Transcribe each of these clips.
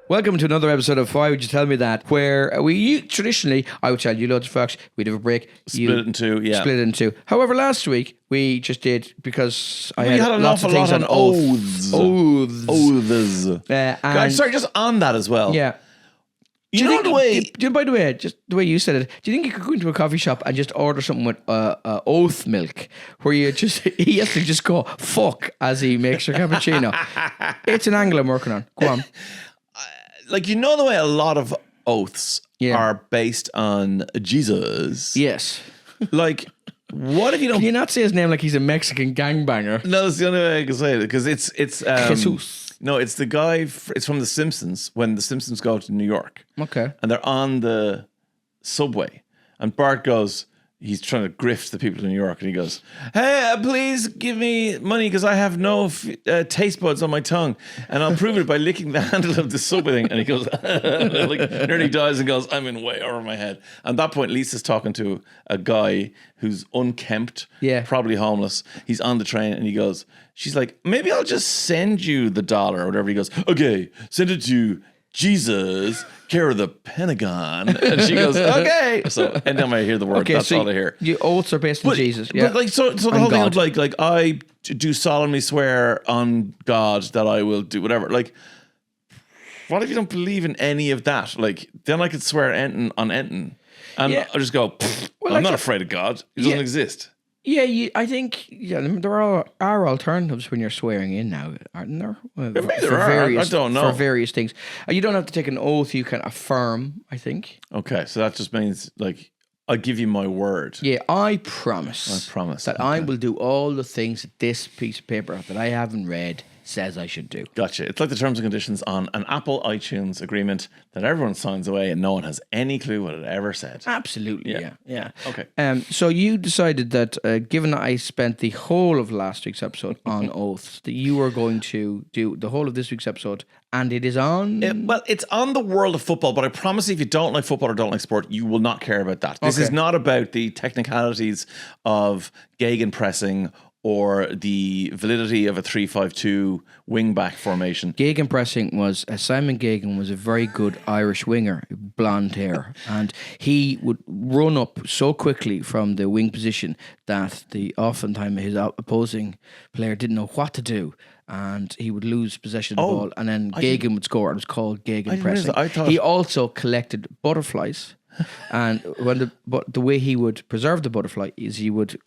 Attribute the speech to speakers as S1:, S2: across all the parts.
S1: Welcome to another episode of Why Would You Tell Me That, where traditionally, I would tell you loads of facts, we'd have a break.
S2: Split it in two, yeah.
S1: Split it in two. However, last week, we just did, because I had
S2: an
S1: lots of
S2: awful
S1: things
S2: lot
S1: on
S2: oaths.
S1: Oaths.
S2: Guys, sorry, just on that as well.
S1: Yeah.
S2: You know the way...
S1: By the way, just the way you said it, do you think you could go into a coffee shop and just order something with oath milk, where he has to just go, fuck, as he makes your cappuccino? It's an angle I'm working on. Go on.
S2: Like, you know the way a lot of oaths are based on Jesus?
S1: Yes.
S2: Like, what if you don't...
S1: Can you not say his name like he's a Mexican gangbanger?
S2: No, that's the only way I can say it, because it's
S1: Jesus.
S2: No, it's the guy, it's from The Simpsons, when The Simpsons go to New York.
S1: Okay.
S2: And they're on the subway, and Bart goes... He's trying to grift the people in New York, and he goes, "Hey, please give me money because I have no taste buds on my tongue, and I'll prove it by licking the handle of the subway thing." And he goes, like, nearly dies, and goes, "I'm in way over my head." And at that point, Lisa's talking to a guy who's unkempt, probably homeless. He's on the train, and he goes, she's like, "Maybe I'll just send you the $1 or whatever." He goes, "Okay, send it to Jesus, care of the Pentagon." And she goes, "Okay." So anytime I hear the word, that's all I hear.
S1: Your oaths are based on Jesus. Yeah.
S2: But like, so the whole thing of like I do solemnly swear on God that I will do whatever. Like, what if you don't believe in any of that? Like, then I could swear on anything, and I'll just go, I'm not afraid of God. He doesn't exist.
S1: Yeah, I think there are alternatives when you're swearing in now, aren't there?
S2: Maybe there are. I don't know.
S1: For various things. You don't have to take an oath, you can affirm, I think.
S2: Okay, so that just means, like, I give you my word.
S1: Yeah, I promise. That I will do all the things that this piece of paper that I haven't read says I should do.
S2: Gotcha. It's like the terms and conditions on an Apple iTunes agreement that everyone signs away and no one has any clue what it ever said.
S1: Absolutely, yeah.
S2: Okay.
S1: So you decided that, given that I spent the whole of last week's episode on oaths, that you were going to do the whole of this week's episode, and it is on...
S2: well, it's on the world of football, but I promise if you don't like football or don't like sport, you will not care about that. This is not about the technicalities of gegenpressing or the validity of a 3-5-2 wing-back formation.
S1: Gegenpressing was... Simon Gagan was a very good Irish winger, blonde hair, and he would run up so quickly from the wing position that oftentimes his opposing player didn't know what to do, and he would lose possession of the ball, and then Gagan would score. It was called gegenpressing. He also collected butterflies, and the way he would preserve the butterfly is he would...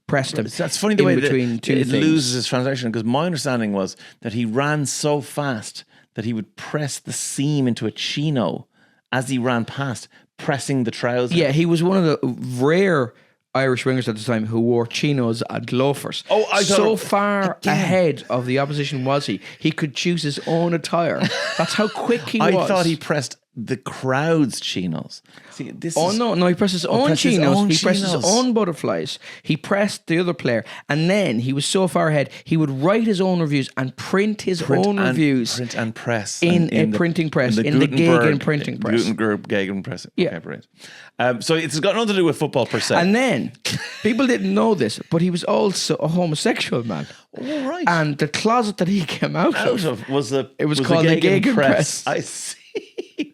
S1: pressed him.
S2: That's funny the way
S1: between two
S2: it
S1: things.
S2: loses its translation, because my understanding was that he ran so fast that he would press the seam into a chino as he ran past, pressing the trouser.
S1: Yeah, he was one of the rare Irish wingers at the time who wore chinos and loafers. So far ahead of the opposition was he. He could choose his own attire. That's how quick he was.
S2: I thought he pressed the crowd's chinos. See,
S1: no, he pressed his own chinos. He pressed his own butterflies. He pressed the other player, and then he was so far ahead, he would write his own reviews and print his own reviews.
S2: Print and press.
S1: In a printing press, in the Gagan printing press.
S2: Gutenberg Gagan pressing.
S1: Yeah.
S2: Okay, right. So it's got nothing to do with football per se.
S1: And then, people didn't know this, but he was also a homosexual man.
S2: Oh, right.
S1: And the closet that he came out of
S2: was called
S1: the Gagan press.
S2: I see.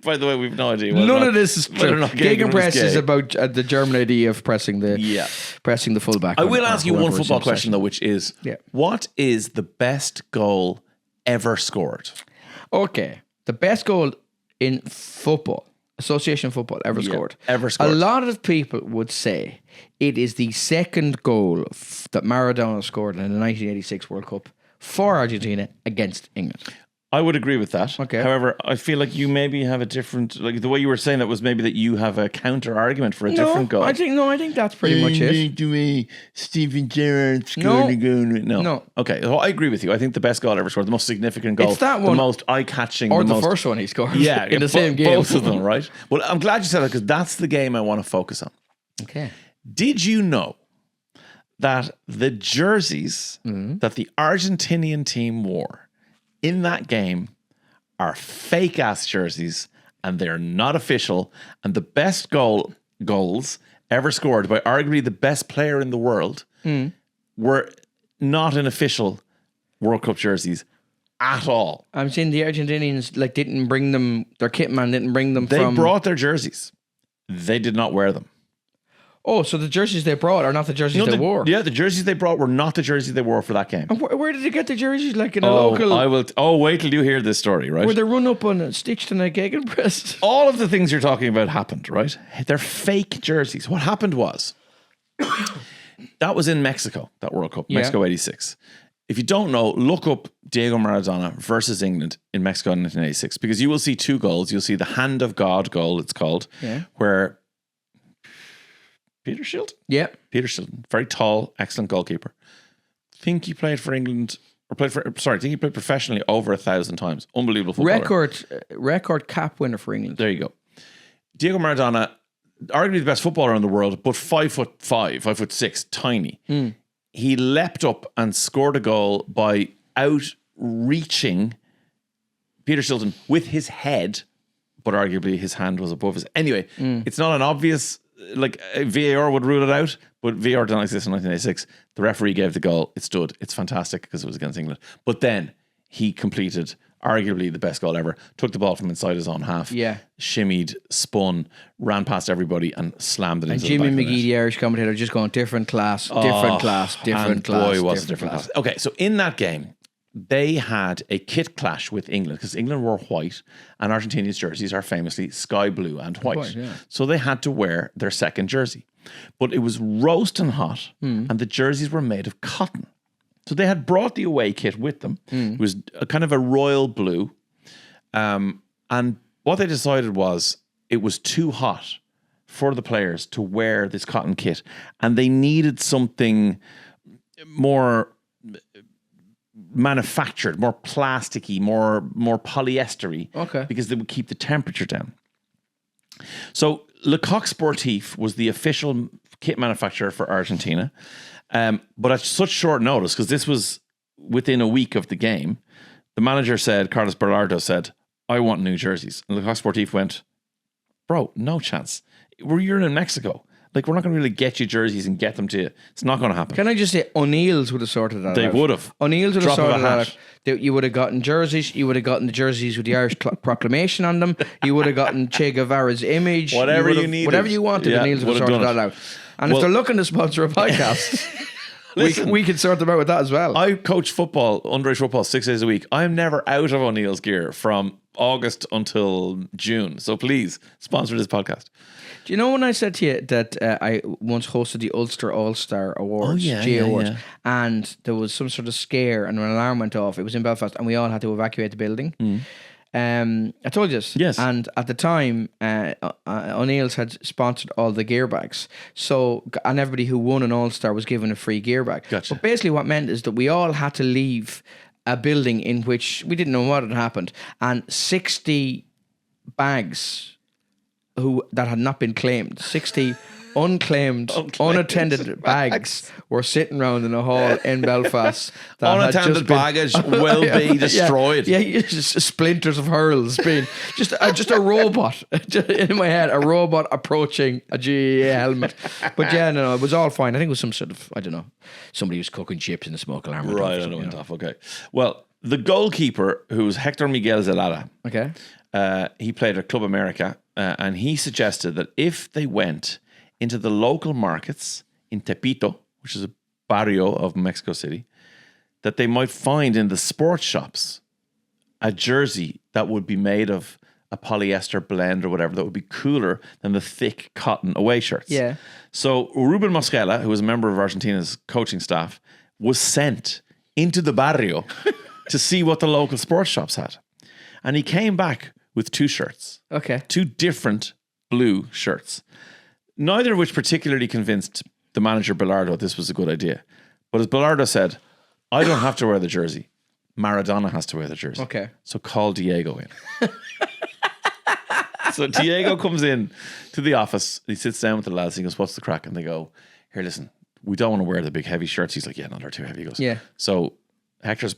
S2: By the way, we've no idea.
S1: None of this is true. Gegenpress is about the German idea of pressing the fullback.
S2: I will ask you one football question though, which is, what is the best goal ever scored?
S1: Okay, the best goal in football, association football ever scored.
S2: Ever scored.
S1: A lot of people would say it is the second goal that Maradona scored in the 1986 World Cup for Argentina against England.
S2: I would agree with that.
S1: Okay.
S2: However, I feel like you maybe have a different, like the way you were saying that was maybe that you have a counter argument for a different goal.
S1: I think that's pretty much it.
S2: The way Steven Gerrard scored a goal. No. Okay, well, I agree with you. I think the best goal ever scored, the most significant goal,
S1: it's that one,
S2: the most eye-catching,
S1: or the first one he scored.
S2: Yeah,
S1: in the same game.
S2: Both of them, right? Well, I'm glad you said that, because that's the game I want to focus on.
S1: Okay.
S2: Did you know that the jerseys that the Argentinian team wore in that game are fake ass jerseys, and they're not official, and the best goals ever scored by arguably the best player in the world were not in official World Cup jerseys at all.
S1: I'm saying the Argentinians like didn't bring them. Their kit man didn't bring them.
S2: They brought their jerseys. They did not wear them.
S1: Oh, so the jerseys they brought are not the jerseys they wore?
S2: Yeah, the jerseys they brought were not the jerseys they wore for that game.
S1: And where did they get the jerseys? Like in a local...
S2: I will... wait till you hear this story, right?
S1: Were they run up on stitched in a gegenpress?
S2: All of the things you're talking about happened, right? They're fake jerseys. What happened was... that was in Mexico, that World Cup, Mexico 86. If you don't know, look up Diego Maradona versus England in Mexico in 1986, because you will see 2 goals. You'll see the Hand of God goal, it's called, where... Peter Shilton?
S1: Yeah.
S2: Peter Shilton. Very tall, excellent goalkeeper. Think he played for England, I think he played professionally over 1,000 times. Unbelievable footballer.
S1: Record cap winner for England.
S2: There you go. Diego Maradona, arguably the best footballer in the world, but 5'5", 5'6", tiny. He leapt up and scored a goal by outreaching Peter Shilton with his head, but arguably his hand was above his... Anyway, it's not an obvious... Like VAR would rule it out, but VAR did not exist in 1986. The referee gave the goal. It stood. It's fantastic because it was against England. But then he completed arguably the best goal ever. Took the ball from inside his own half. Shimmied, spun, ran past everybody and slammed it into
S1: Jimmy
S2: the back
S1: McGee, the Irish commentator, just going different class. Boy, was it different class.
S2: Okay, so in that game, they had a kit clash with England because England wore white and Argentina's jerseys are famously sky blue and white. So they had to wear their second jersey. But it was roasting hot and the jerseys were made of cotton. So they had brought the away kit with them. It was a kind of a royal blue. And what they decided was it was too hot for the players to wear this cotton kit. And they needed something more... manufactured, more plasticky, more polyestery, because they would keep the temperature down. So Le Coq Sportif was the official kit manufacturer for Argentina, but at such short notice, because this was within a week of the game, the manager said, Carlos Berlardo said, I want new jerseys. And Le Coq Sportif went, bro, no chance. You're in Mexico. Like, we're not going to really get you jerseys and get them to you. It's not going to happen.
S1: Can I just say, O'Neill's would have sorted that out.
S2: They would have.
S1: O'Neill's would have sorted that out. You would have gotten jerseys. You would have gotten the jerseys with the Irish proclamation on them. You would have gotten Che Guevara's image.
S2: Whatever you needed.
S1: Whatever you wanted, O'Neill's would have sorted that out. And if they're looking to sponsor a podcast, we can sort them out with that as well.
S2: I coach football, underage football, 6 days a week. I'm never out of O'Neill's gear from August until June. So please, sponsor this podcast.
S1: Do you know when I said to you that I once hosted the Ulster All-Star Awards, Awards, and there was some sort of scare and an alarm went off. It was in Belfast and we all had to evacuate the building. I told you this.
S2: Yes.
S1: And at the time, O'Neill's had sponsored all the gear bags. So, and everybody who won an All-Star was given a free gear bag.
S2: Gotcha.
S1: But basically what meant is that we all had to leave a building in which we didn't know what had happened. And 60 bags that had not been claimed, 60 unclaimed unattended bags were sitting around in a hall in Belfast.
S2: Unattended baggage will be destroyed.
S1: Just splinters of hurls being just a robot in my head, a robot approaching a GAA helmet. But no, it was all fine. I think it was some sort of, I don't know, somebody was cooking chips in the smoke alarm.
S2: Right, I know went off. Okay. Well, the goalkeeper, who was Hector Miguel Zelada, he played at Club America, and he suggested that if they went into the local markets in Tepito, which is a barrio of Mexico City, that they might find in the sports shops a jersey that would be made of a polyester blend or whatever that would be cooler than the thick cotton away shirts.
S1: Yeah.
S2: So Ruben Mosquera, who was a member of Argentina's coaching staff, was sent into the barrio to see what the local sports shops had. And he came back with 2 shirts.
S1: Okay.
S2: 2 different blue shirts. Neither of which particularly convinced the manager Bilardo this was a good idea. But as Bilardo said, I don't have to wear the jersey. Maradona has to wear the jersey.
S1: Okay.
S2: So call Diego in. So Diego comes in to the office. He sits down with the lads. He goes, what's the crack? And they go, here, listen, we don't want to wear the big heavy shirts. He's like, yeah, no, they're too heavy. He goes,
S1: yeah.
S2: So Hector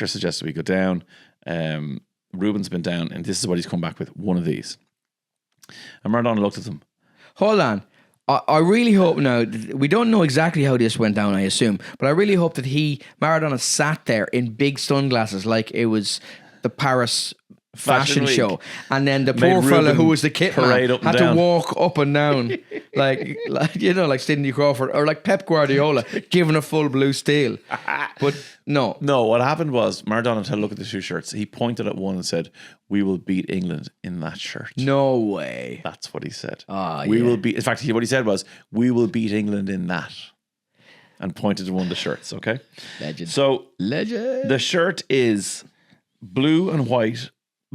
S2: suggested we go down. Ruben's been down, and this is what he's come back with, one of these. And Maradona looked at them.
S1: Hold on. I really hope now, we don't know exactly how this went down, I assume, but I really hope that Maradona sat there in big sunglasses like it was the Paris fashion
S2: Week.
S1: show, and then the
S2: Made
S1: poor fella
S2: Ruben
S1: who was the kit
S2: parade
S1: man
S2: up and
S1: had
S2: down.
S1: to walk up and down like like Sidney Crawford or like Pep Guardiola giving a full blue steel. But no,
S2: what happened was Maradona had a look at the two shirts. He pointed at one and said, "We will beat England in that shirt."
S1: no way.
S2: That's what he said.
S1: We
S2: will beat. In fact, what he said was, "We will beat England in that," and pointed to one of the shirts. Okay,
S1: Legend.
S2: So
S1: Legend.
S2: the shirt is blue and white.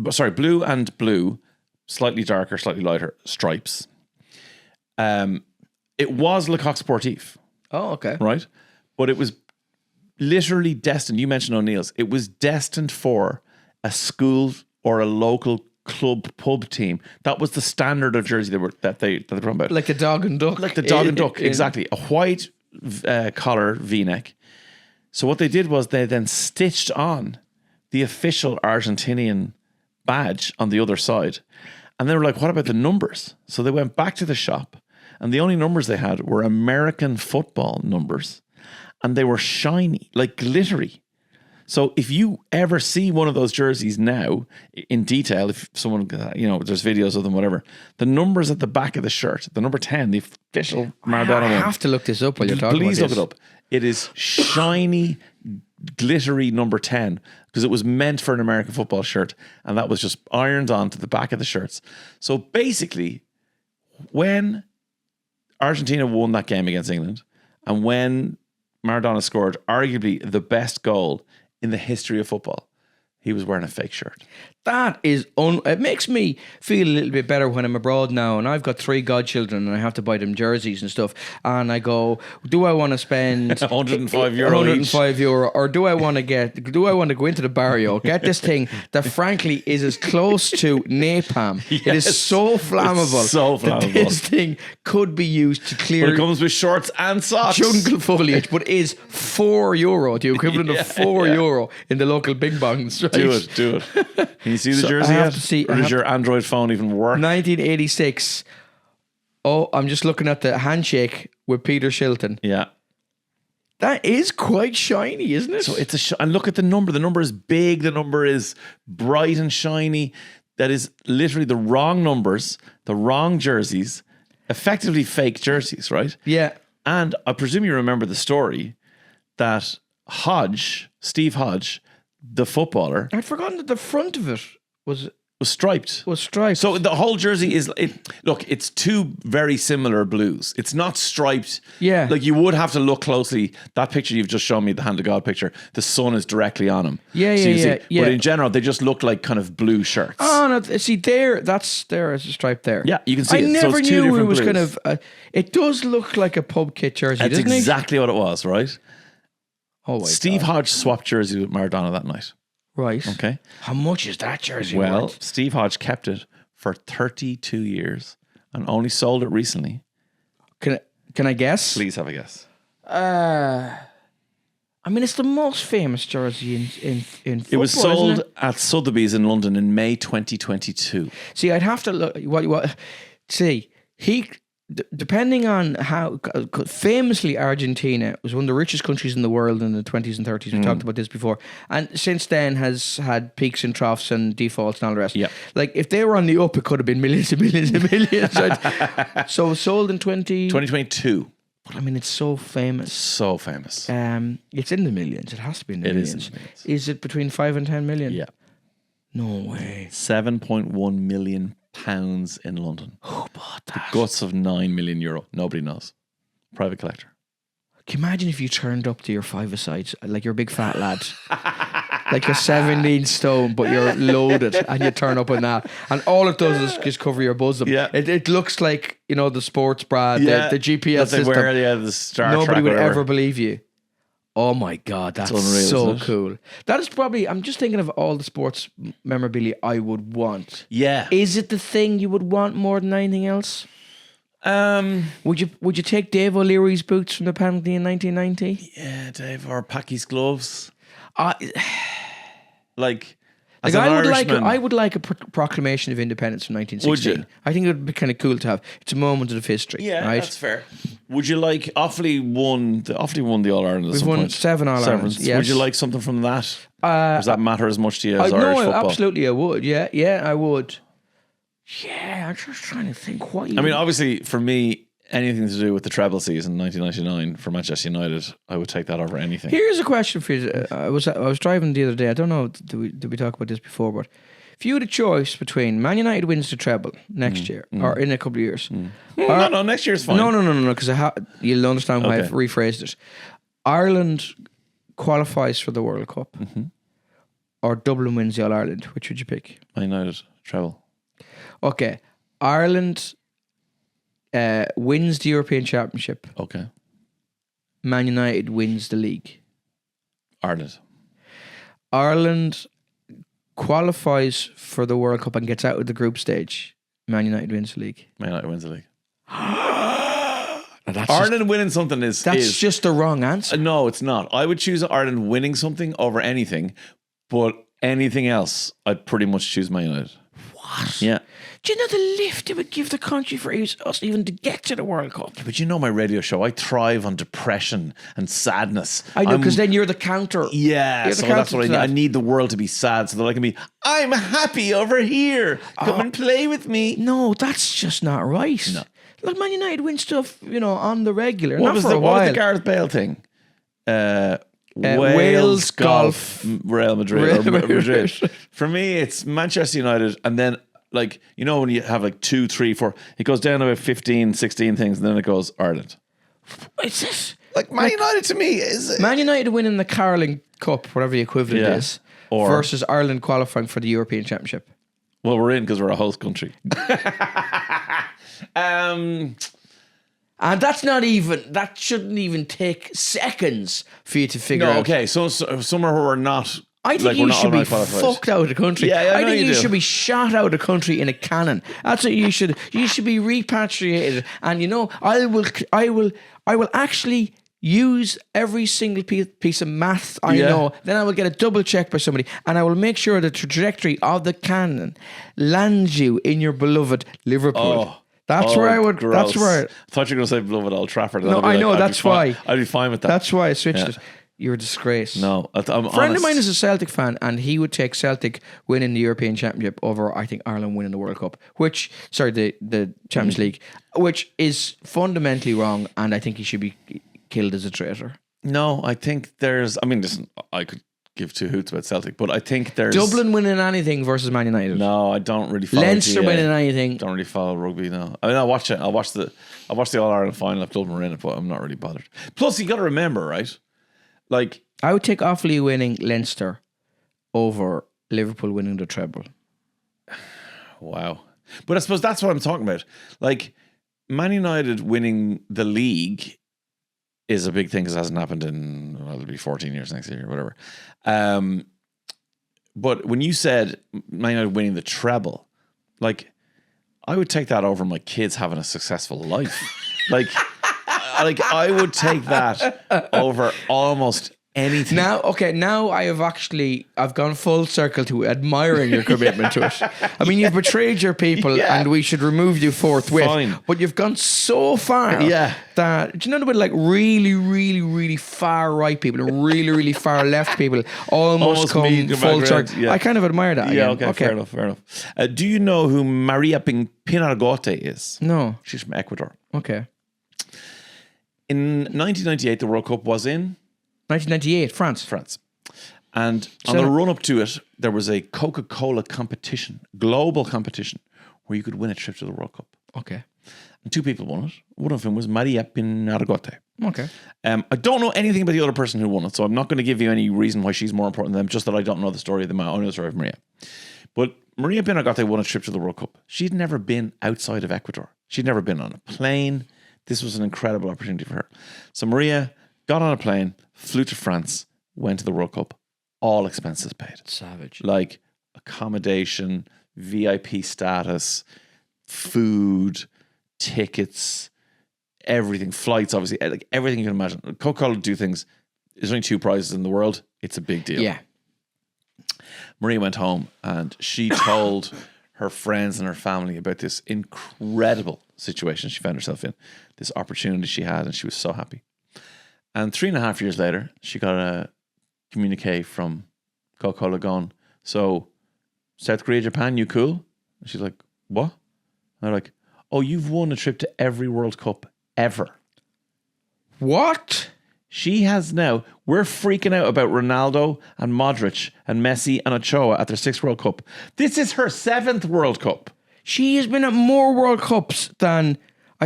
S2: Sorry, blue and blue, slightly darker, slightly lighter stripes. It was Le Coq Sportif,
S1: Oh, okay.
S2: right? But it was literally destined. You mentioned O'Neill's. It was destined for a school or a local club pub team. That was the standard of jersey they were talking about.
S1: Like the dog and duck.
S2: Like the dog and duck, exactly. A white collar V-neck. So what they did was they then stitched on the official Argentinian badge on the other side. And they were like, what about the numbers? So they went back to the shop, and the only numbers they had were American football numbers. And they were shiny, like glittery. So if you ever see one of those jerseys now in detail, if someone, there's videos of them, whatever, the numbers at the back of the shirt, the number 10, the official Maradona
S1: I
S2: one.
S1: have to look this up while you're talking
S2: Please
S1: about
S2: look
S1: this.
S2: it up. It is shiny, glittery number 10 because it was meant for an American football shirt, and that was just ironed onto the back of the shirts. So basically, when Argentina won that game against England, and when Maradona scored arguably the best goal in the history of football, he was wearing a fake shirt.
S1: That is, it makes me feel a little bit better when I'm abroad now and I've got 3 godchildren and I have to buy them jerseys and stuff. And I go, do I want to spend €105 or do I want to go into the barrio, get this thing that frankly is as close to napalm. Yes, it is so flammable. That this thing could be used to clear.
S2: But it comes with shorts and socks.
S1: Jungle foliage, but is €4, the equivalent of €4 in the local bing bongs. Right?
S2: Do it. Can you see the jersey yet? Or does your Android phone even work?
S1: 1986. Oh, I'm just looking at the handshake with Peter Shilton.
S2: Yeah.
S1: That is quite shiny, isn't it?
S2: So it's and look at the number. The number is big. The number is bright and shiny. That is literally the wrong numbers, the wrong jerseys, effectively fake jerseys, right?
S1: Yeah.
S2: And I presume you remember the story that Steve Hodge, the footballer,
S1: I'd forgotten that the front of it was
S2: striped.
S1: striped.
S2: So the whole jersey is it's two very similar blues. It's not striped.
S1: Yeah.
S2: Like you would have to look closely. That picture you've just shown me, the hand of God picture, the sun is directly on him.
S1: Yeah.
S2: But in general, they just look like kind of blue shirts.
S1: Oh no! See there, there's a stripe there.
S2: Yeah, you can see
S1: I
S2: it.
S1: never
S2: So it's two
S1: knew it
S2: different
S1: was
S2: blues.
S1: kind of. It does look like a pub kit jersey,
S2: That's
S1: doesn't
S2: exactly what it was, right?
S1: it? Oh wait.
S2: Steve Hodge swapped jerseys with Maradona that night.
S1: Right.
S2: Okay.
S1: How much is that jersey
S2: Well,
S1: worth?
S2: Steve Hodge kept it for 32 years and only sold it recently.
S1: Can I guess?
S2: Please have a guess.
S1: I mean, it's the most famous jersey in football.
S2: It was
S1: isn't
S2: sold
S1: it?
S2: at Sotheby's in London in May 2022.
S1: See, I'd have to look. Depending on how famously Argentina was one of the richest countries in the world in the 20s and 30s. We talked about this before, and since then has had peaks and troughs and defaults and all the rest.
S2: Yeah.
S1: Like if they were on the up, it could have been millions and millions and millions. So it was sold in
S2: 2022.
S1: I mean, it's so famous.
S2: So famous.
S1: It's in the millions. It has to be in the
S2: It is
S1: millions.
S2: in the millions.
S1: Is it between 5 and 10 million?
S2: Yeah.
S1: No way.
S2: £7.1 million in London.
S1: Who bought that?
S2: Guts of €9 million. Nobody knows. Private collector.
S1: Can you imagine if you turned up to your 5-a-side, like you're a big fat lad, like you're 17 stone, but you're loaded, and you turn up in that, and all it does is just cover your bosom.
S2: Yeah.
S1: It looks like, the sports bra, the GPS
S2: that they
S1: system.
S2: wear, the Star
S1: Nobody
S2: Trek,
S1: would
S2: whatever.
S1: ever believe you. Oh my God, that's
S2: unreal,
S1: so
S2: isn't it?
S1: cool. That is probably, I'm just thinking of all the sports memorabilia I would want.
S2: Yeah.
S1: Is it the thing you would want more than anything else? Would you take Dave O'Leary's boots from the penalty in 1990?
S2: Yeah, Dave, or Packy's gloves.
S1: Uh,
S2: Like As
S1: Like
S2: an
S1: I
S2: Irishman,
S1: would like a proclamation of independence from 1916.
S2: Would you?
S1: I think it would be kind of cool to have. It's a moment of history.
S2: yeah,
S1: right?
S2: that's fair. Would you like Offaly won the All Ireland?
S1: We've won 7 All Irelands. Yes.
S2: Would you like something from that? Does that matter as much to you as
S1: no,
S2: Irish football?
S1: absolutely, I would. Yeah, I would. Yeah, I'm just trying to think. What?
S2: I mean, obviously, for me, anything to do with the treble season, 1999 for Manchester United, I would take that over anything.
S1: Here's a question for you. I was driving the other day. I don't know. Did we talk about this before? But if you had a choice between Man United wins the treble next year or in a couple of years,
S2: No, next year's fine.
S1: no, because you'll understand why I've rephrased it. Ireland qualifies for the World Cup, or Dublin wins the All Ireland. Which would you pick?
S2: Man United treble.
S1: Okay, Ireland wins the European Championship.
S2: Okay,
S1: Man United wins the league. Ireland qualifies for the World Cup and gets out of the group stage. Man United wins the league.
S2: Man United wins the league.
S1: That's
S2: Ireland winning something is
S1: just the wrong answer.
S2: No, it's not. I would choose Ireland winning something over anything, but anything else, I'd pretty much choose Man United.
S1: What?
S2: Yeah.
S1: Do you know the lift it would give the country for us even to get to the World Cup?
S2: But you know my radio show, I thrive on depression and sadness.
S1: I know, because then you're the counter.
S2: Yeah,
S1: You're the
S2: so
S1: counter
S2: that's what I
S1: to
S2: need.
S1: that.
S2: I need the world to be sad so that I can be, I'm happy over here. Come and play with me.
S1: No, that's just not right.
S2: No.
S1: Look, Man United win stuff, on the regular.
S2: What
S1: not
S2: was
S1: for
S2: the
S1: a while.
S2: Gareth Bale thing?
S1: Wales golf,
S2: Real Madrid. Or Madrid. For me, it's Manchester United, and then when you have 2, 3, 4, it goes down to about 15, 16 things, and then it goes Ireland.
S1: It's this.
S2: Man United to me is
S1: Man United winning the Carling Cup, whatever the equivalent is, versus Ireland qualifying for the European Championship.
S2: Well, we're in because we're a host country.
S1: And that shouldn't even take seconds for you to figure out.
S2: Okay, so somewhere where we're not.
S1: I think you should be fucked out of the country.
S2: Yeah,
S1: I think you
S2: do.
S1: should be shot out of the country in a cannon. That's what you should. You should be repatriated. And I will actually use every single piece of math I know. Then I will get a double check by somebody, and I will make sure the trajectory of the cannon lands you in your beloved Liverpool.
S2: Oh.
S1: That's where I would.
S2: Gross.
S1: That's where.
S2: I thought you were going to say beloved Old Trafford.
S1: No, I know. That's why.
S2: I'd be fine with that.
S1: That's why I switched it. You're a disgrace.
S2: No, I'm
S1: A friend of mine is a Celtic fan, and he would take Celtic winning the European Championship over, I think, Ireland winning the World Cup, the Champions League, which is fundamentally wrong, and I think he should be killed as a traitor.
S2: No, I think listen, I could give two hoots about Celtic, but I think there's
S1: Dublin winning anything versus Man United.
S2: No, I don't really follow
S1: Leinster
S2: GA.
S1: winning anything.
S2: Don't really follow rugby. No, I mean I'll watch it. I'll watch the All Ireland final if Dublin were in it, but I'm not really bothered. Plus, you got to remember, right?
S1: I would take Offaly winning Leinster over Liverpool winning the treble.
S2: Wow. But I suppose that's what I'm talking about. Man United winning the league is a big thing because it hasn't happened it'll be 14 years next year or whatever. But when you said Man United winning the treble, I would take that over my kids having a successful life. I would take that over almost anything.
S1: Now I've gone full circle to admiring your commitment to it. I mean, you've betrayed your people and we should remove you forthwith.
S2: Fine.
S1: But you've gone so far that, do you know about really, really, really far right people and really, really far left people almost come full circle? Yeah. I kind of admire that.
S2: Yeah,
S1: again.
S2: okay, fair enough. Do you know who Maria Pinargote is?
S1: No.
S2: She's from Ecuador.
S1: Okay.
S2: In 1998, the World Cup was in
S1: 1998, France.
S2: And on the run up to it, there was a Coca-Cola competition, global competition, where you could win a trip to the World Cup.
S1: Okay.
S2: And 2 people won it. One of them was Maria Pinargote.
S1: Okay.
S2: I don't know anything about the other person who won it, so I'm not going to give you any reason why she's more important than them, just that I don't know the story of the man. I know the story of Maria. But Maria Pinargote won a trip to the World Cup. She'd never been outside of Ecuador. She'd never been on a plane. This was an incredible opportunity for her. So Maria got on a plane, flew to France, went to the World Cup, all expenses paid.
S1: Savage.
S2: Accommodation, VIP status, food, tickets, everything, flights, obviously, everything you can imagine. Coca-Cola do things. There's only 2 prizes in the world. It's a big deal.
S1: Yeah.
S2: Maria went home and she told her friends and her family about this incredible situation she found herself in, this opportunity she had, and she was so happy. And 3.5 years later, she got a communique from Coca-Cola going, so South Korea, Japan, you cool? And she's like, what? And they're like, oh, you've won a trip to every World Cup ever.
S1: What?
S2: She has now, we're freaking out about Ronaldo and Modric and Messi and Ochoa at their 6th World Cup. This is her 7th World Cup.
S1: She has been at more World Cups than...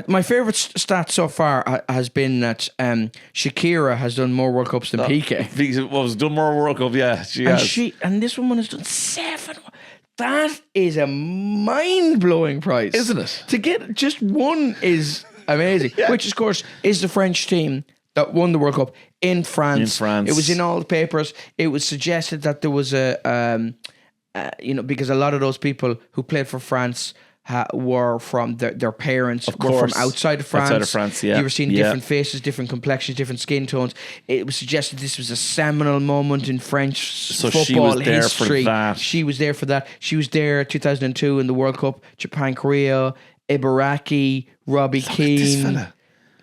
S1: my favourite stat so far has been that Shakira has done more World Cups than Piqué.
S2: Well, done more World Cup, yeah. She has.
S1: And this woman has done 7. That is a mind-blowing prize.
S2: Isn't it?
S1: To get just one is amazing.
S2: Yeah.
S1: Which, of course, is the French team that won the World Cup in France.
S2: In France.
S1: It was in all the papers. It was suggested that there was because a lot of those people who played for France were from their parents were from outside of France.
S2: Outside of France, yeah.
S1: You were seeing different faces, different complexions, different skin tones. It was suggested this was a seminal moment in French football
S2: she was there
S1: history.
S2: for that.
S1: She was there for that. She was there 2002 in the World Cup. Japan, Korea, Ibaraki, Robbie Keane.
S2: This fella.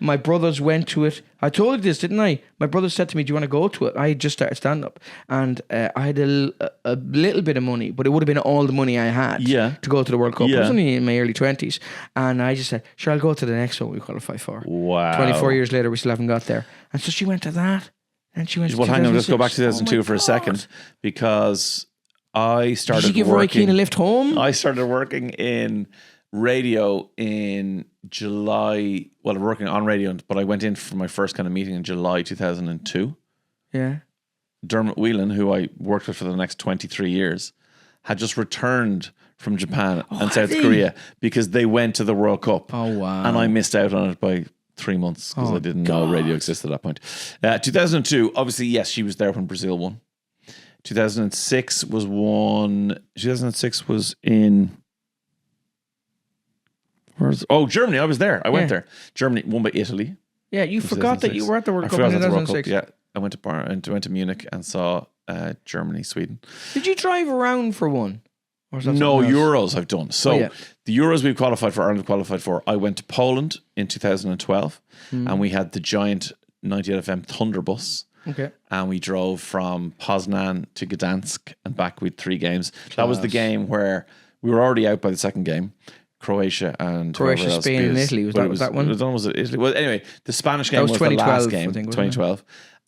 S1: My brothers went to it. I told you this, didn't I? My brother said to me, do you want to go to it? I had just started stand-up. And I had a little bit of money, but it would have been all the money I had to go to the World Cup. I was only in my early 20s. And I just said, sure, I'll go to the next one we qualify for.
S2: Wow.
S1: 24 years later, we still haven't got there. And so she went to that. And she went to
S2: hang on, let's go back to 2002 for a
S1: God.
S2: second. Because I started
S1: Did you give Roy Keane a lift home?
S2: I started working in radio in July. Well, working on radio, but I went in for my first kind of meeting in July 2002.
S1: Yeah.
S2: Dermot Whelan, who I worked with for the next 23 years, had just returned from Japan and South Korea because they went to the World Cup.
S1: Oh, wow.
S2: And I missed out on it by 3 months because I didn't know radio existed at that point. 2002, obviously, yes, she was there when Brazil won. 2006 was in... Germany. I was there. I went there. Germany won by Italy.
S1: Yeah, you forgot that you were at the World Cup in 2006.
S2: Yeah, I went to Munich and saw Germany, Sweden.
S1: Did you drive around for one? Or was that
S2: No,
S1: something else?
S2: Euros I've done. So the Euros we've qualified for, Ireland qualified for, I went to Poland in 2012 and we had the giant 98 FM Thunder bus.
S1: Okay.
S2: And we drove from Poznan to Gdansk and back with 3 games. That was the game where we were already out by the second game. Croatia,
S1: Spain, and Italy. Was that one?
S2: Was it Italy? Well, anyway, the Spanish game was the last game, 2012.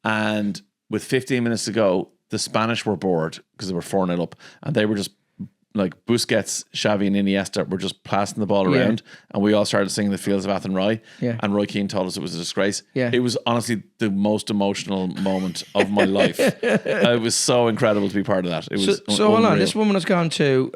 S2: And with 15 minutes to go, the Spanish were bored because they were 4-0 up, and they were just like Busquets, Xavi, and Iniesta were just passing the ball around, and we all started singing "The Fields of Athenry."
S1: Yeah.
S2: And Roy Keane told us it was a disgrace.
S1: Yeah.
S2: It was honestly the most emotional moment of my life. It was so incredible to be part of that. It was
S1: so hold on.
S2: unreal.
S1: This woman has gone to.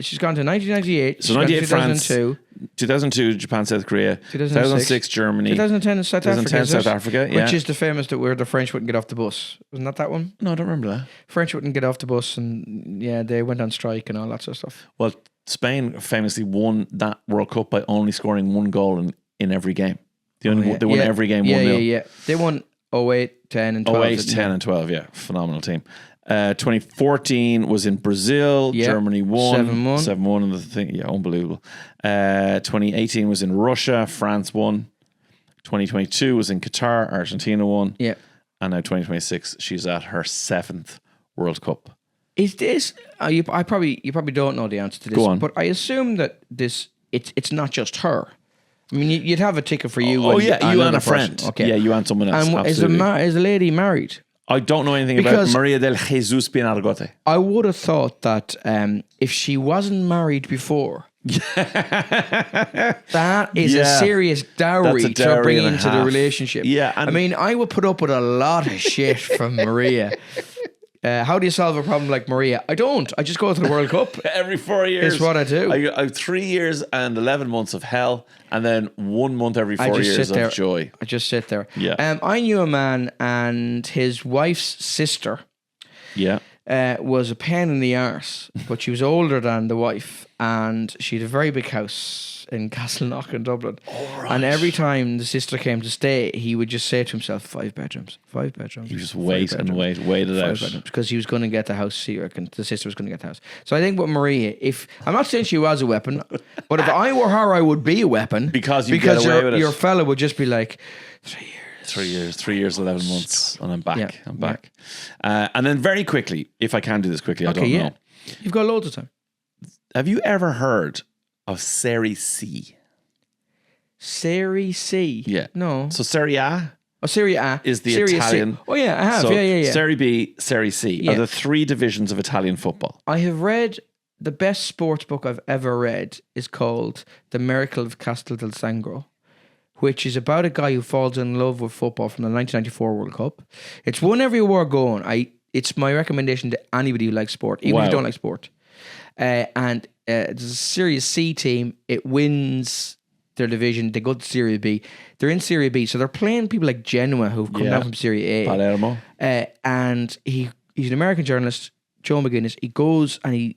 S1: She's gone to 1998.
S2: So 98 France,
S1: 2002.
S2: 2002 Japan, South Korea, 2006 Germany,
S1: 2010 South Africa.
S2: 2010 South Africa, yeah.
S1: Which is the famous that where the French wouldn't get off the bus. Wasn't that one?
S2: No, I don't remember that.
S1: French wouldn't get off the bus, and they went on strike and all that sort of stuff.
S2: Well, Spain famously won that World Cup by only scoring 1 goal in every game. They won every game 1-0.
S1: Yeah. They won 08, 10 and 12.
S2: 08, 10 and 12, yeah. Phenomenal team. 2014 was in Brazil. Germany won 7-1 in the thing. Yeah, unbelievable. 2018 was in Russia. France won. 2022 was in Qatar. Argentina won.
S1: Yeah.
S2: And now 2026, she's at her 7th World Cup.
S1: Is this? You probably don't know the answer to this.
S2: Go on.
S1: But I assume that it's not just her. I mean, you'd have a ticket for you.
S2: You and a friend.
S1: Person. Okay.
S2: Yeah, you and someone else.
S1: And
S2: absolutely.
S1: is the lady married?
S2: I don't know anything about Maria del Jesus Pinargote.
S1: I would have thought that if she wasn't married before, that is a serious dowry to bring into the relationship.
S2: Yeah,
S1: I mean, I would put up with a lot of shit from Maria. How do you solve a problem like Maria? I don't. I just go to the World Cup.
S2: Every 4 years.
S1: It's what I do.
S2: I have 3 years and 11 months of hell, and then 1 month every 4 years of joy.
S1: I just sit there.
S2: Yeah.
S1: I knew a man and his wife's sister.
S2: Yeah.
S1: was a pain in the arse, but she was older than the wife, and she had a very big house in Castleknock in Dublin.
S2: Right.
S1: And every time the sister came to stay, he would just say to himself, 5 bedrooms, 5 bedrooms.
S2: He would just wait and wait it out.
S1: Because he was going to get the house, the sister was going to get the house. So I think with Maria, I'm not saying she was a weapon, but if I were her, I would be a weapon.
S2: Because get away with it.
S1: Your fella would just be like, 3 years.
S2: 3 years, 11 months, and I'm back.
S1: Yeah.
S2: I'm back. And then very quickly, if I can do this quickly, I don't know.
S1: You've got loads of time.
S2: Have you ever heard of Serie C?
S1: Serie C?
S2: Yeah.
S1: No.
S2: So Serie A?
S1: Oh, Serie A
S2: is the
S1: Serie
S2: Italian.
S1: C. Oh, yeah, I have.
S2: So
S1: yeah.
S2: Serie B, Serie C are the 3 divisions of Italian football.
S1: I have read the best sports book I've ever read is called The Miracle of Castel del Sangro, which is about a guy who falls in love with football from the 1994 World Cup. It's won every award going. It's my recommendation to anybody who likes sport, even if you don't like sport. And there's a Series C team. It wins their division. They go to Serie B. They're in Serie B, so they're playing people like Genoa who've come down from Serie A.
S2: Palermo.
S1: And he's an American journalist, Joe McGuinness. He goes and he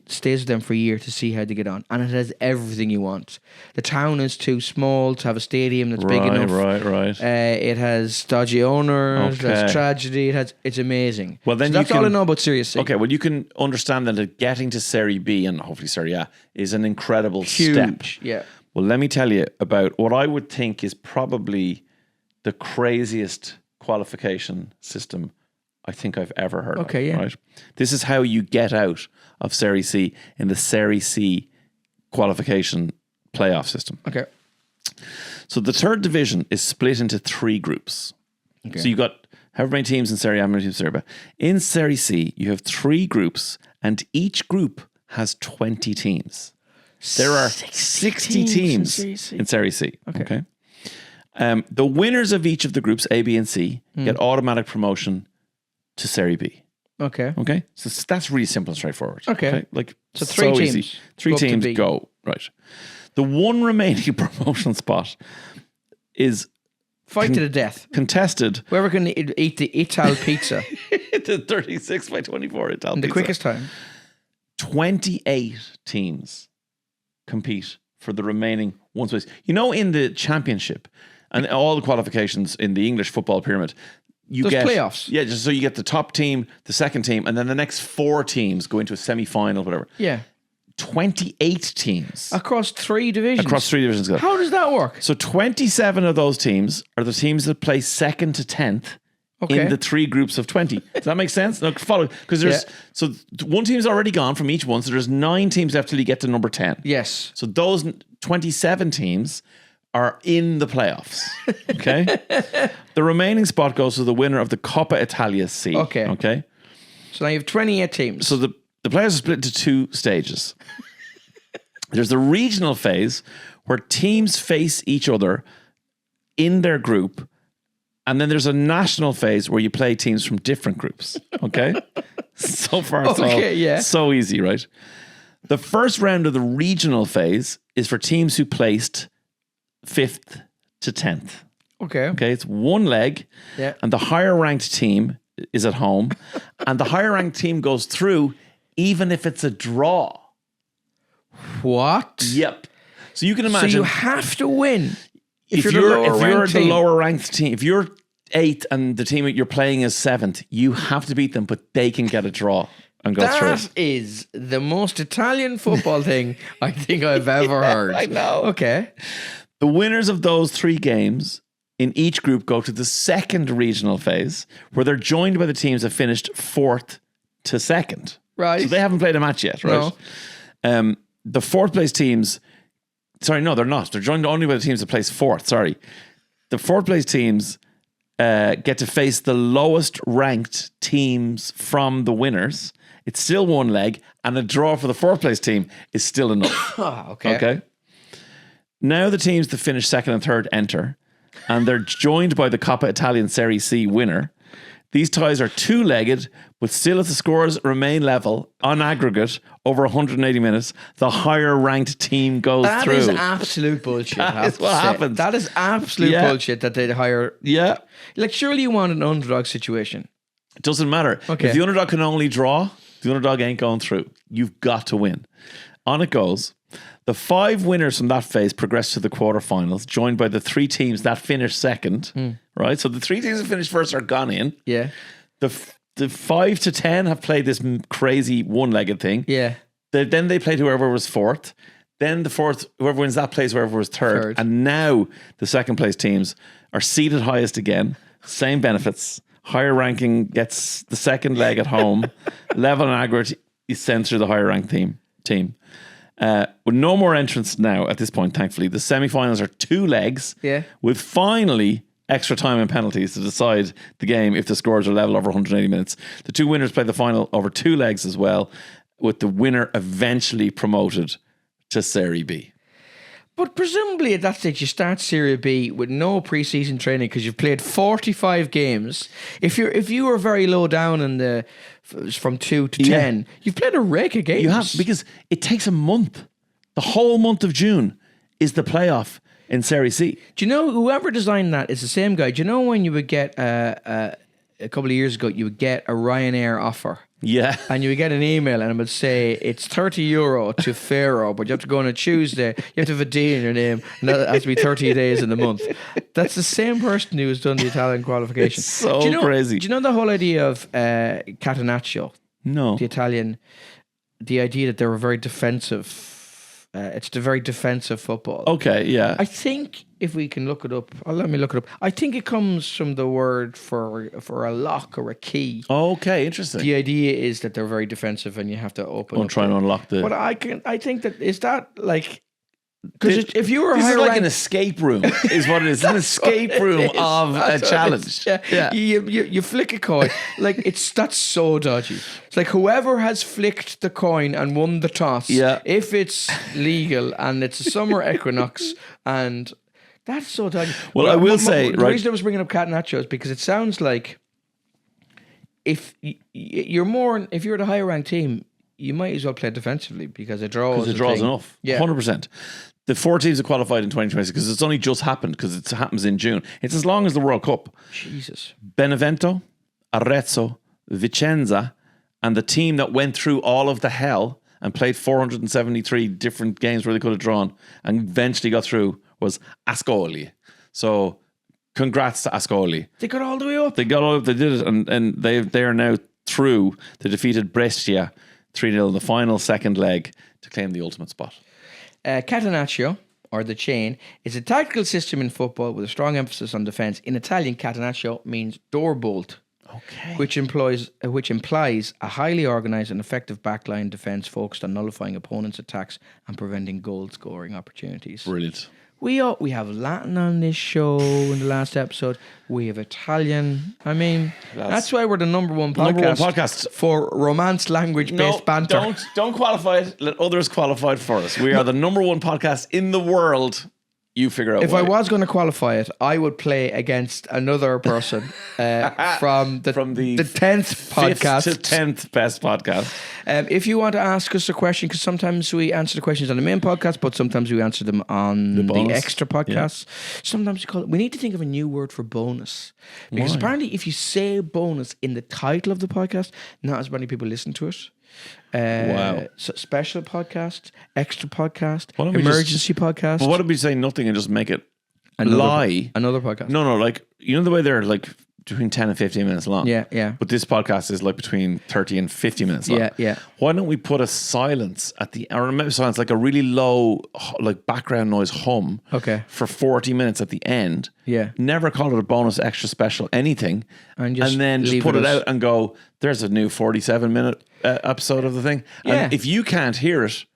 S1: stays with them for a year to see how they get on, and it has everything you want. The town is too small to have a stadium that's big enough.
S2: Right.
S1: It has dodgy owners. It has tragedy. It's amazing.
S2: Well, then
S1: so that's all I know about Serie C.
S2: Okay, well, you can understand that getting to Serie B and hopefully Serie A is an incredible
S1: Huge,
S2: step.
S1: yeah.
S2: Well, let me tell you about what I would think is probably the craziest qualification system I think I've ever heard of.
S1: Okay, yeah.
S2: Right? This is how you get out of Serie C in the Serie C qualification playoff system.
S1: Okay.
S2: So the 3rd division is split into 3 groups. Okay. So you got however many teams in Serie A, how many teams in Serie B. In Serie C, you have 3 groups, and each group has 20 teams. There are 60 teams in Serie C. Okay. The winners of each of the groups, A, B, and C, get automatic promotion to Serie B. Okay. So that's really simple and straightforward.
S1: Okay.
S2: Like
S1: so 3 teams.
S2: Easy. 3 teams go. Right. The one remaining promotion spot is
S1: fight to the death.
S2: Contested.
S1: Whoever can eat the Ital pizza.
S2: The 36 by 24 Ital
S1: in the
S2: pizza.
S1: quickest time.
S2: 28 teams compete for the remaining one space. You know, in the championship and all the qualifications in the English football pyramid, you get
S1: playoffs.
S2: Yeah, just so you get the top team, the second team, and then the next 4 teams go into a semi-final, whatever.
S1: Yeah.
S2: 28 teams.
S1: Across 3 divisions.
S2: Across 3 divisions.
S1: How does that work?
S2: So 27 of those teams are the teams that play 2nd to 10th in the 3 groups of 20. Does that make sense? No, follow. Because there's so one team's already gone from each one, so there's 9 teams left till you get to number 10.
S1: Yes.
S2: So those 27 teams are in the playoffs. Okay. The remaining spot goes to the winner of the Coppa Italia C. Okay.
S1: So now you have 28 teams.
S2: So the players are split into 2 stages. There's the regional phase where teams face each other in their group. And then there's a national phase where you play teams from different groups. Okay. So far, so easy, right? The first round of the regional phase is for teams who placed 5th to 10th. Okay, it's 1 leg.
S1: Yeah.
S2: And the higher ranked team is at home. And the higher ranked team goes through even if it's a draw.
S1: What?
S2: Yep. So you can imagine.
S1: So you have to win.
S2: If you're the lower ranked team, if you're 8th and the team you're playing is 7th, you have to beat them, but they can get a draw and go through.
S1: That is the most Italian football thing I think I've ever heard.
S2: I know.
S1: Okay.
S2: The winners of those 3 games in each group go to the second regional phase where they're joined by the teams that finished 4th to 2nd.
S1: Right.
S2: So they haven't played a match yet, right? No. The 4th place teams, sorry, no, they're not. They're joined only by the teams that place 4th, sorry. The 4th place teams get to face the lowest ranked teams from the winners. It's still 1 leg, and a draw for the 4th place team is still enough. Okay. Now the teams that finish 2nd and 3rd enter, and they're joined by the Coppa Italian Serie C winner. These ties are 2-legged, but still if the scores remain level on aggregate over 180 minutes, the higher ranked team goes through.
S1: That is absolute bullshit.
S2: That is what happens.
S1: That is absolute bullshit that they'd hire.
S2: Yeah.
S1: Like, surely you want an underdog situation.
S2: It doesn't matter.
S1: Okay.
S2: If the underdog can only draw, the underdog ain't going through. You've got to win. On it goes. The 5 winners from that phase progress to the quarterfinals, joined by the 3 teams that finished second. Right? So the 3 teams that finished first are gone in.
S1: Yeah.
S2: The 5 to 10 have played this crazy one-legged thing.
S1: Yeah.
S2: Then they played whoever was fourth. Then the fourth, whoever wins that plays whoever was third. And now the second place teams are seated highest again. Same benefits. Higher ranking gets the second leg at home. Level and aggregate is sent through the higher ranked team. With no more entrants now at this point, thankfully. The semi-finals are 2 legs.
S1: Yeah.
S2: With finally extra time and penalties to decide the game if the scores are level over 180 minutes. The 2 winners play the final over 2 legs as well, with the winner eventually promoted to Serie B.
S1: But presumably at that stage you start Serie B with no pre-season training because you've played 45 games. If you were very low down in the from 2 to 10, you've played a rake of games.
S2: You have, because it takes a month. The whole month of June is the playoff in Serie C.
S1: Do you know whoever designed that is the same guy? Do you know when you would get a couple of years ago you would get a Ryanair offer?
S2: Yeah.
S1: And you would get an email and it would say it's €30 to Faro, but you have to go on a Tuesday. You have to have a D in your name, and that has to be 30 days in the month. That's the same person who has done the Italian qualification.
S2: It's so crazy.
S1: Do you know the whole idea of Catenaccio?
S2: No.
S1: The Italian, the idea that they were very defensive. It's the very defensive football.
S2: Okay, yeah.
S1: I think if we can look it up, let me look it up. I think it comes from the word for a lock or a key.
S2: Okay, interesting.
S1: The idea is that they're very defensive and you have to open up.
S2: Try and unlock the...
S1: But I think that, is that like... Because if you were
S2: this
S1: higher
S2: is like
S1: ranked,
S2: an escape room, is what it is. An escape room of a challenge.
S1: Yeah. You flick a coin. Like, that's so dodgy. It's like whoever has flicked the coin and won the toss, if it's legal and it's a summer equinox, and that's so dodgy.
S2: Well, I will say,
S1: the reason I was bringing up Catenaccio is because it sounds like if you're the higher ranked team, you might as well play defensively because it draws.
S2: Because it draws enough.
S1: Yeah.
S2: 100%. The 4 teams that qualified in 2026, because it's only just happened, because it happens in June. It's as long as the World Cup.
S1: Jesus.
S2: Benevento, Arezzo, Vicenza, and the team that went through all of the hell and played 473 different games where they could have drawn and eventually got through was Ascoli. So congrats to Ascoli.
S1: They got all the way up.
S2: They did it, and they are now through. They defeated Brescia 3-0 in the final second leg to claim the ultimate spot.
S1: Catenaccio, or the chain, is a tactical system in football with a strong emphasis on defence. In Italian, Catenaccio means door bolt, which implies a highly organised and effective backline defence focused on nullifying opponents' attacks and preventing goal-scoring opportunities.
S2: Brilliant.
S1: We have Latin on this show in the last episode. We have Italian. I mean, that's why we're the number one podcast for romance language-based banter.
S2: Don't qualify it. Let others qualify it for us. We are the number one podcast in the world. You figure out
S1: if
S2: why.
S1: I was going to qualify it, I would play against another person from the 10th podcast.
S2: 5th to 10th best podcast.
S1: If you want to ask us a question, because sometimes we answer the questions on the main podcast, but sometimes we answer them on the extra podcasts. Yeah. Sometimes we need to think of a new word for bonus. Because apparently if you say bonus in the title of the podcast, not as many people listen to it. So special podcast, extra podcast, emergency podcast.
S2: But what if we say nothing and just make it
S1: another podcast?
S2: No, like, you know the way they're like between 10 and 15 minutes long.
S1: Yeah.
S2: But this podcast is like between 30 and 50 minutes long.
S1: Yeah.
S2: Why don't we put a silence at the, or maybe silence, like a really low, like background noise hum.
S1: Okay.
S2: For 40 minutes at the end.
S1: Yeah.
S2: Never call it a bonus, extra special, anything.
S1: And
S2: then just put it out and go, there's a new 47-minute episode of the thing.
S1: Yeah.
S2: And if you can't hear it,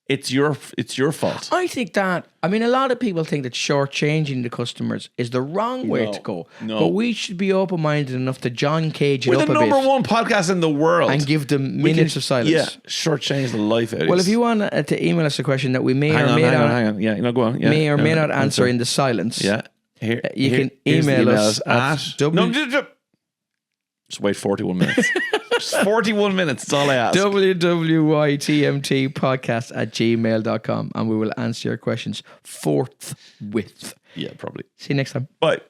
S2: it's your fault.
S1: I think that, a lot of people think that shortchanging the customers is the wrong way to go.
S2: No.
S1: But we should be open-minded enough to John Cage it
S2: We're
S1: up a
S2: the
S1: bit.
S2: number one podcast in the world.
S1: And give them minutes of silence.
S2: Yeah, shortchange the life out of
S1: Well, if you want to email us a question that we may
S2: hang
S1: or may not...
S2: Hang on. Yeah, go on. Yeah,
S1: may or may not answer in the silence.
S2: Yeah.
S1: You can email us at...
S2: Just wait 41 minutes. Just 41 minutes, that's all I ask.
S1: www.ymtpodcast@gmail.com, and we will answer your questions forthwith.
S2: Yeah, probably.
S1: See you next time.
S2: Bye.